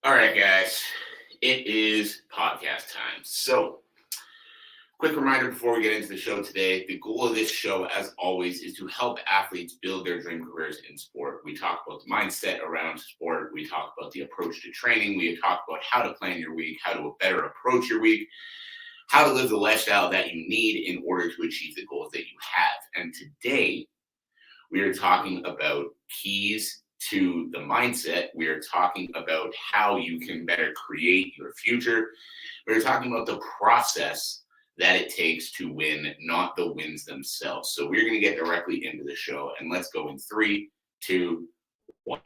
All right, guys, it is podcast time. So, quick reminder before we get into the show today, the goal of this show, as always, is to help athletes build their dream careers in sport. We talk about the mindset around sport. We talk about the approach to training. We talk about how to plan your week, how to better approach your week, how to live the lifestyle that you need in order to achieve the goals that you have. And today, we are talking about keys to the mindset. We are talking about how you can better create your future. We're talking about the process that it takes to win, not the wins themselves. So we're going to get directly into the show, and let's go in 3, 2, 1.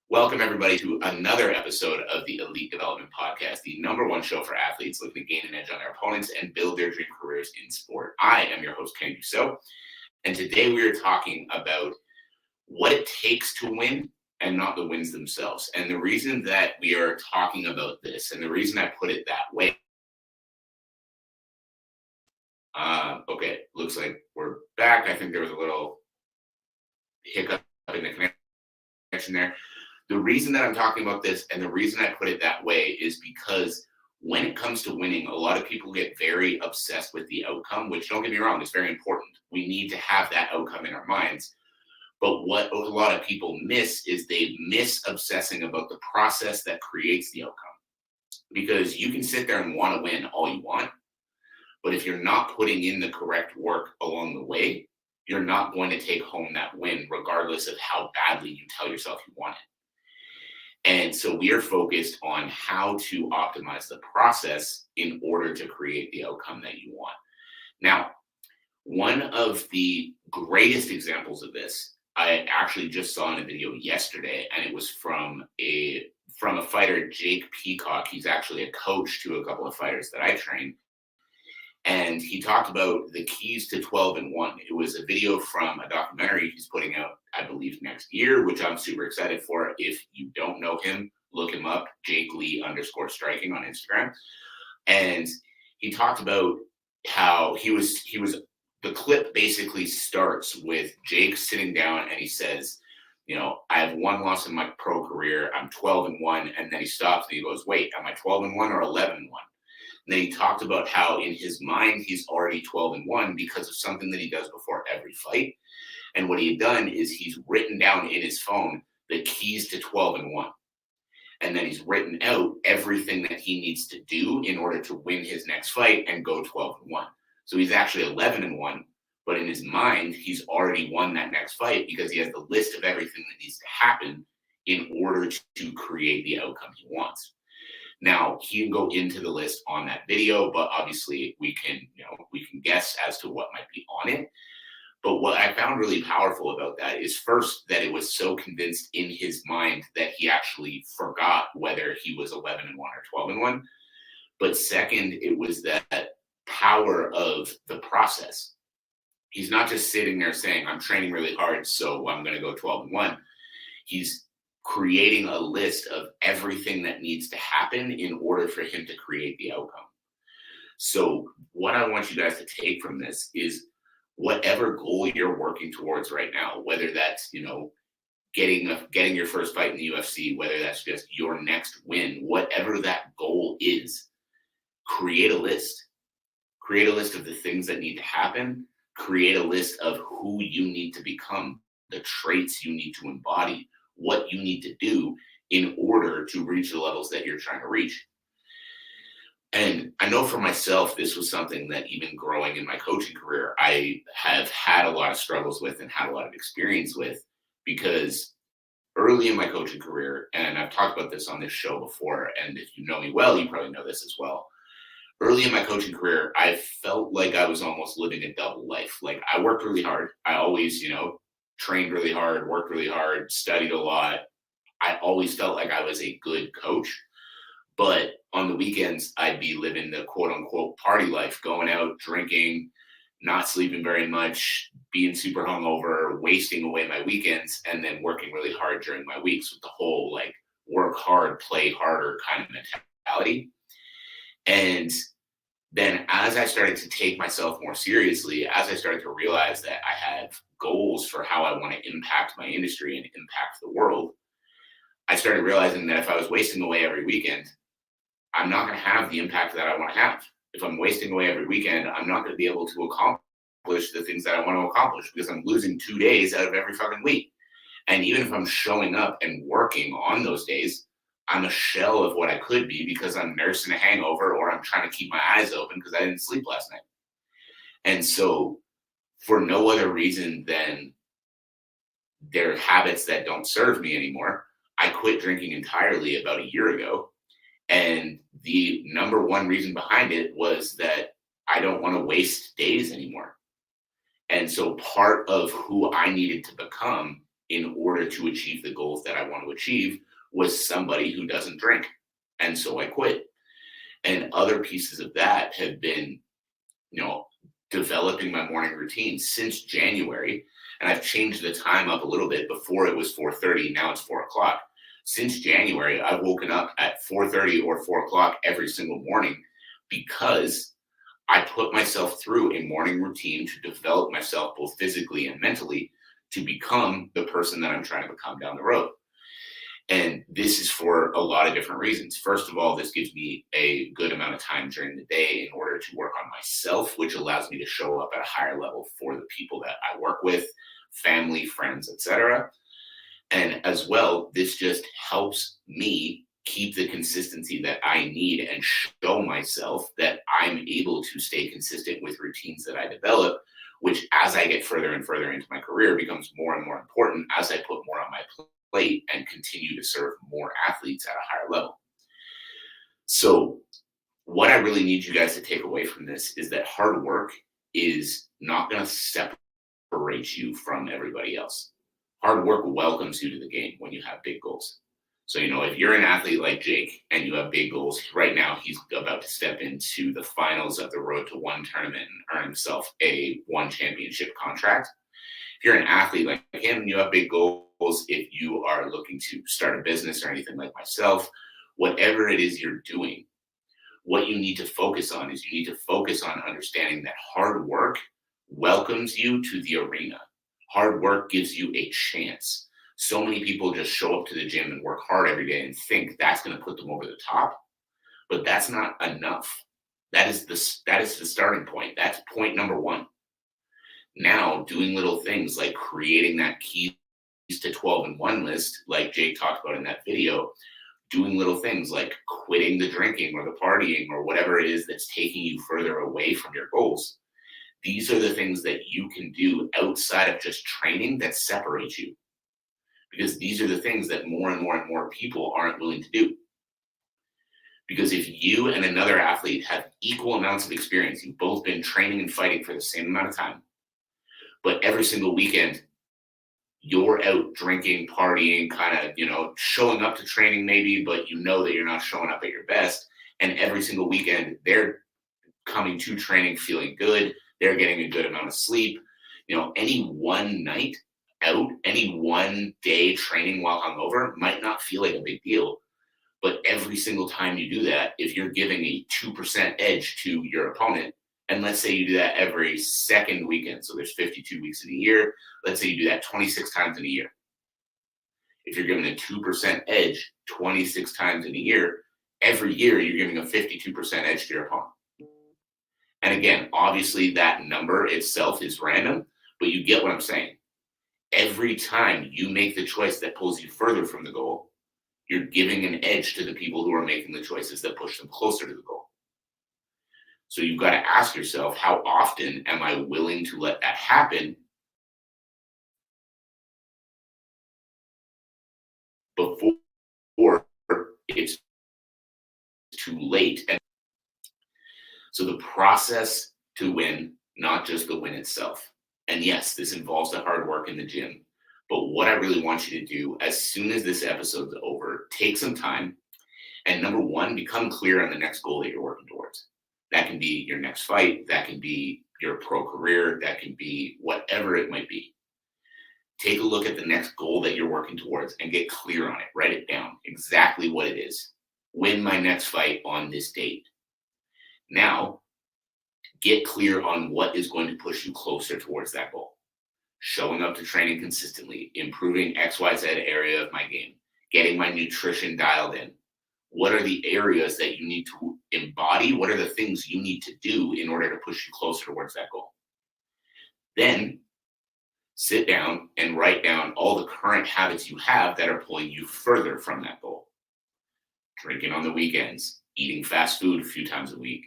Welcome, everybody, to another episode of the Elite Development Podcast, the #1 show for athletes looking to gain an edge on their opponents and build their dream careers in sport. I am your host, Kenny Dusseault, and today we are talking about what it takes to win and not the wins themselves. And the reason that we are talking about this, and the reason I put it that way, okay, looks like we're back. I think there was a little hiccup in the connection there. The reason that I'm talking about this and the reason I put it that way is because when it comes to winning, a lot of people get very obsessed with the outcome, which, don't get me wrong, is very important. We need to have that outcome in our minds. But what a lot of people miss is they miss obsessing about the process that creates the outcome. Because you can sit there and want to win all you want, but if you're not putting in the correct work along the way, you're not going to take home that win, regardless of how badly you tell yourself you want it. And so we are focused on how to optimize the process in order to create the outcome that you want. Now, one of the greatest examples of this, I actually just saw in a video yesterday, and it was from a fighter, Jake Peacock. He's actually a coach to a couple of fighters that I train. And he talked about the keys to 12-1. It was a video from a documentary he's putting out, I believe, next year, which I'm super excited for. If you don't know him, look him up, Jake_striking on Instagram. And he talked about how he was the clip basically starts with Jake sitting down and he says, I have one loss in my pro career. I'm 12-1. And then he stops and he goes, wait, am I 12-1 or 11-1? And then he talked about how in his mind, he's already 12-1 because of something that he does before every fight. And what he had done is he's written down in his phone the keys to 12-1. And then he's written out everything that he needs to do in order to win his next fight and go 12-1. So he's actually 11-1, but in his mind, he's already won that next fight because he has the list of everything that needs to happen in order to create the outcome he wants. Now, he can go into the list on that video, but obviously we can guess as to what might be on it. But what I found really powerful about that is, first, that it was so condensed in his mind that he actually forgot whether he was 11-1 or 12-1. But second, it was that power of the process. He's not just sitting there saying, I'm training really hard, so I'm going to go 12-1. He's creating a list of everything that needs to happen in order for him to create the outcome. So what I want you guys to take from this is whatever goal you're working towards right now, whether that's, getting your first fight in the UFC, whether that's just your next win, whatever that goal is, create a list. Create a list of the things that need to happen. Create a list of who you need to become, the traits you need to embody, what you need to do in order to reach the levels that you're trying to reach. And I know for myself, this was something that even growing in my coaching career, I have had a lot of struggles with and had a lot of experience with, because early in my coaching career, and I've talked about this on this show before, and if you know me well, you probably know this as well. Early in my coaching career, I felt like I was almost living a double life. Like, I worked really hard. I always, trained really hard, worked really hard, studied a lot. I always felt like I was a good coach. But on the weekends, I'd be living the quote unquote party life, going out, drinking, not sleeping very much, being super hungover, wasting away my weekends, and then working really hard during my weeks with the whole work hard, play harder kind of mentality. And then as I started to take myself more seriously, as I started to realize that I have goals for how I want to impact my industry and impact the world, I started realizing that if I was wasting away every weekend, I'm not going to have the impact that I want to have. If I'm wasting away every weekend, I'm not going to be able to accomplish the things that I want to accomplish because I'm losing 2 days out of every fucking week. And even if I'm showing up and working on those days, I'm a shell of what I could be because I'm nursing a hangover or I'm trying to keep my eyes open because I didn't sleep last night. And so, for no other reason than they're habits that don't serve me anymore, I quit drinking entirely about a year ago. And the number one reason behind it was that I don't want to waste days anymore. And so part of who I needed to become in order to achieve the goals that I want to achieve was somebody who doesn't drink. And so I quit. And other pieces of that have been, developing my morning routine since January. And I've changed the time up a little bit. Before it was 4:30, now it's 4 o'clock. Since January, I've woken up at 4:30 or 4 o'clock every single morning because I put myself through a morning routine to develop myself both physically and mentally to become the person that I'm trying to become down the road. And this is for a lot of different reasons. First of all, this gives me a good amount of time during the day in order to work on myself, which allows me to show up at a higher level for the people that I work with, family, friends, etc. And as well, this just helps me keep the consistency that I need and show myself that I'm able to stay consistent with routines that I develop, which as I get further and further into my career becomes more and more important as I put more on my plate and continue to serve more athletes at a higher level. So what I really need you guys to take away from this is that hard work is not going to separate you from everybody else. Hard work welcomes you to the game when you have big goals. So, if you're an athlete like Jake and you have big goals, right now he's about to step into the finals of the Road to One tournament and earn himself a one championship contract. If you're an athlete like him and you have big goals, if you are looking to start a business or anything like myself, whatever it is you're doing, what you need to focus on is you need to focus on understanding that hard work welcomes you to the arena. Hard work gives you a chance. So many people just show up to the gym and work hard every day and think that's going to put them over the top, but that's not enough. That is the starting point. That's point number one. Now, doing little things like creating that keys to 12 and 1 list, like Jake talked about in that video, doing little things like quitting the drinking or the partying or whatever it is that's taking you further away from your goals. These are the things that you can do outside of just training that separate you. Because these are the things that more and more and more people aren't willing to do. Because if you and another athlete have equal amounts of experience, you've both been training and fighting for the same amount of time, but every single weekend you're out drinking, partying, kind of, showing up to training maybe, but you know that you're not showing up at your best. And every single weekend they're coming to training feeling good. They're getting a good amount of sleep. Any one night out, any one day training while hungover might not feel like a big deal. But every single time you do that, if you're giving a 2% edge to your opponent, and let's say you do that every second weekend, so there's 52 weeks in a year, let's say you do that 26 times in a year. If you're giving a 2% edge 26 times in a year, every year you're giving a 52% edge to your opponent. And again, obviously that number itself is random, but you get what I'm saying. Every time you make the choice that pulls you further from the goal, you're giving an edge to the people who are making the choices that push them closer to the goal. So you've got to ask yourself, how often am I willing to let that happen before it's too late? And so the process to win, not just the win itself. And yes, this involves the hard work in the gym. But what I really want you to do as soon as this episode's over, take some time and number one, become clear on the next goal that you're working towards. That can be your next fight. That can be your pro career. That can be whatever it might be. Take a look at the next goal that you're working towards and get clear on it. Write it down, exactly what it is. Win my next fight on this date. Now, get clear on what is going to push you closer towards that goal. Showing up to training consistently, improving XYZ area of my game, getting my nutrition dialed in. What are the areas that you need to embody? What are the things you need to do in order to push you closer towards that goal? Then sit down and write down all the current habits you have that are pulling you further from that goal. Drinking on the weekends, eating fast food a few times a week,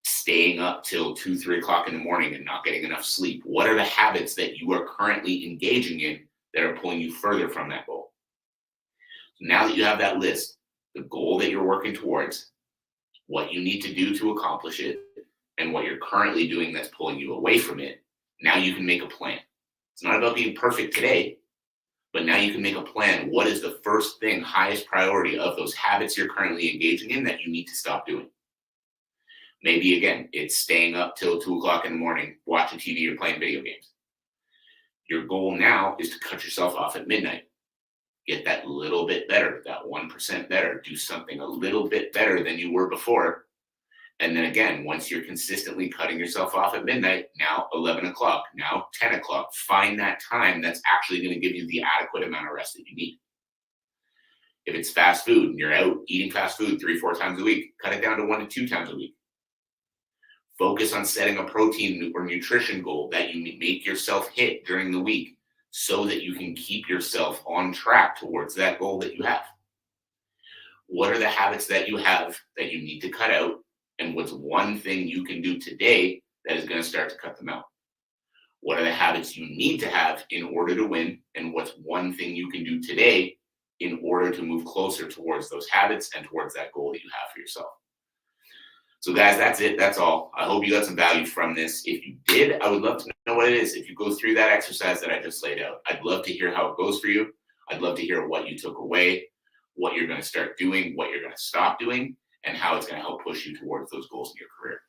staying up till 2, 3 o'clock in the morning and not getting enough sleep. What are the habits that you are currently engaging in that are pulling you further from that goal? So now that you have that list, the goal that you're working towards, what you need to do to accomplish it, and what you're currently doing that's pulling you away from it, now you can make a plan. It's not about being perfect today, but now you can make a plan. What is the first thing, highest priority of those habits you're currently engaging in that you need to stop doing? Maybe again, it's staying up till 2 o'clock in the morning, watching TV or playing video games. Your goal now is to cut yourself off at midnight. Get that little bit better, that 1% better. Do something a little bit better than you were before. And then again, once you're consistently cutting yourself off at midnight, now 11 o'clock, now 10 o'clock, find that time that's actually going to give you the adequate amount of rest that you need. If it's fast food and you're out eating fast food 3, 4 times a week, cut it down to 1 to 2 times a week. Focus on setting a protein or nutrition goal that you make yourself hit during the week so that you can keep yourself on track towards that goal that you have. What are the habits that you have that you need to cut out? And what's one thing you can do today that is going to start to cut them out? What are the habits you need to have in order to win? And what's one thing you can do today in order to move closer towards those habits and towards that goal that you have for yourself? So guys, that's it. That's all. I hope you got some value from this. If you did, I would love to know what it is. If you go through that exercise that I just laid out, I'd love to hear how it goes for you. I'd love to hear what you took away, what you're going to start doing, what you're going to stop doing, and how it's going to help push you towards those goals in your career.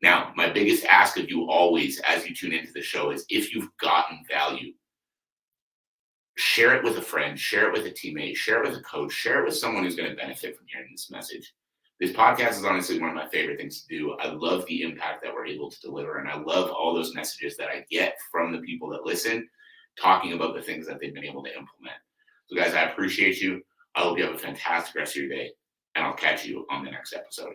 Now, my biggest ask of you always as you tune into the show is if you've gotten value, share it with a friend, share it with a teammate, share it with a coach, share it with someone who's going to benefit from hearing this message. This podcast is honestly one of my favorite things to do. I love the impact that we're able to deliver, and I love all those messages that I get from the people that listen, talking about the things that they've been able to implement. So guys, I appreciate you. I hope you have a fantastic rest of your day, and I'll catch you on the next episode.